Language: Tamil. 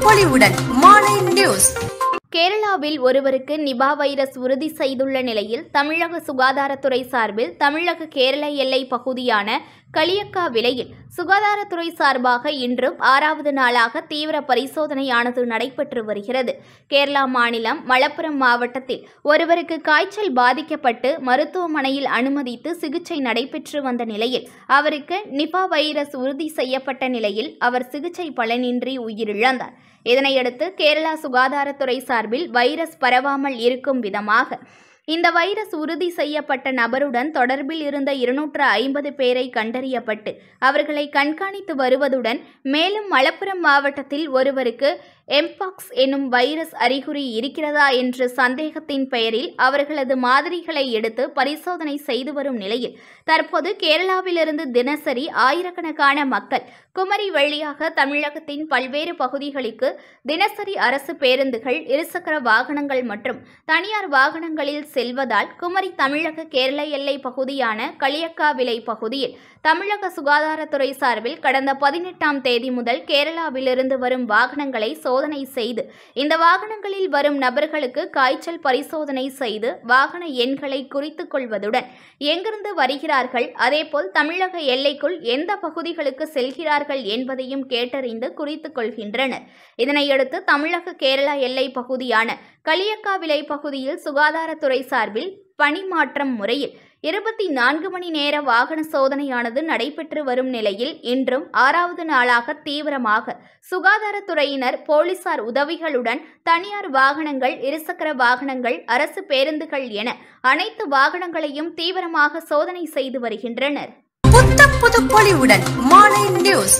பொலிவுடன் மாலை நியூஸ். கேரளாவில் ஒருவருக்கு நிபா வைரஸ் உறுதி செய்துள்ள நிலையில் தமிழக சுகாதாரத்துறை சார்பில் தமிழக கேரள எல்லை பகுதியான களியக்காவிளையில் சுகாதாரத்துறை சார்பாக இன்றும் 6வது நாளாக தீவிர பரிசோதனையானது நடைபெற்று வருகிறது. கேரளா மாநிலம் மலப்புரம் மாவட்டத்தில் ஒருவருக்கு காய்ச்சல் பாதிக்கப்பட்டு மருத்துவமனையில் அனுமதித்து சிகிச்சை நடைபெற்று வந்த நிலையில் அவருக்கு நிபா வைரஸ் உறுதி செய்யப்பட்ட நிலையில் அவர் சிகிச்சை பலனின்றி உயிரிழந்தார். இதனையடுத்து கேரளா சுகாதாரத்துறை சார்பில் வைரஸ் பரவாமல் இருக்கும் விதமாக இந்த வைரஸ் உறுதி செய்யப்பட்ட நபருடன் தொடர்பில் இருந்த 250 பேரை கண்டறியப்பட்டு அவர்களை கண்காணித்து வருவதுடன் மேலும் மலப்புரம் மாவட்டத்தில் ஒருவருக்கு எம்பாக்ஸ் எனும் வைரஸ் அறிகுறி இருக்கிறதா என்ற சந்தேகத்தின் பெயரில் அவர்களது மாதிரிகளை எடுத்து பரிசோதனை செய்து வரும் நிலையில் தற்போது கேரளாவிலிருந்து தினசரி ஆயிரக்கணக்கான மக்கள் குமரி வழியாக தமிழகத்தின் பல்வேறு பகுதிகளுக்கு தினசரி அரசு பேருந்துகள், இருசக்கர வாகனங்கள் மற்றும் தனியார் வாகனங்களில் செல்வதால் குமரி தமிழக கேரள எல்லை பகுதியான களியக்காவிளை பகுதியில் தமிழக சுகாதாரத்துறை சார்பில் கடந்த 18ஆம் தேதி முதல் கேரளாவிலிருந்து வரும் வாகனங்களை சோதனை செய்து இந்த வாகனங்களில் வரும் நபர்களுக்கு காய்ச்சல் பரிசோதனை செய்து வாகன எண்களை குறித்துக் கொள்வதுடன் எங்கிருந்து வருகிறார்கள், அதேபோல் தமிழக எல்லைக்குள் எந்த பகுதிகளுக்கு செல்கிறார்கள் என்பதையும் கேட்டறிந்து குறித்துக் கொள்கின்றனர். இதனையடுத்து தமிழக கேரளா எல்லை பகுதியான களியக்காவிளை பகுதியில் சுகாதாரத்துறை சார்பில் பணிமாற்றம் முறையில் 24 மணி நேர வாகன சோதனையானது நடைபெற்று வரும் நிலையில் இன்றும் 6வது நாளாக தீவிரமாக சுகாதாரத்துறையினர், போலீசார் உதவிகளுடன் தனியார் வாகனங்கள், இருசக்கர வாகனங்கள், அரசு பேருந்துகள் என அனைத்து வாகனங்களையும் தீவிரமாக சோதனை செய்து வருகின்றனர். புத்த புது பொலிவுடன் மாலை நியூஸ்.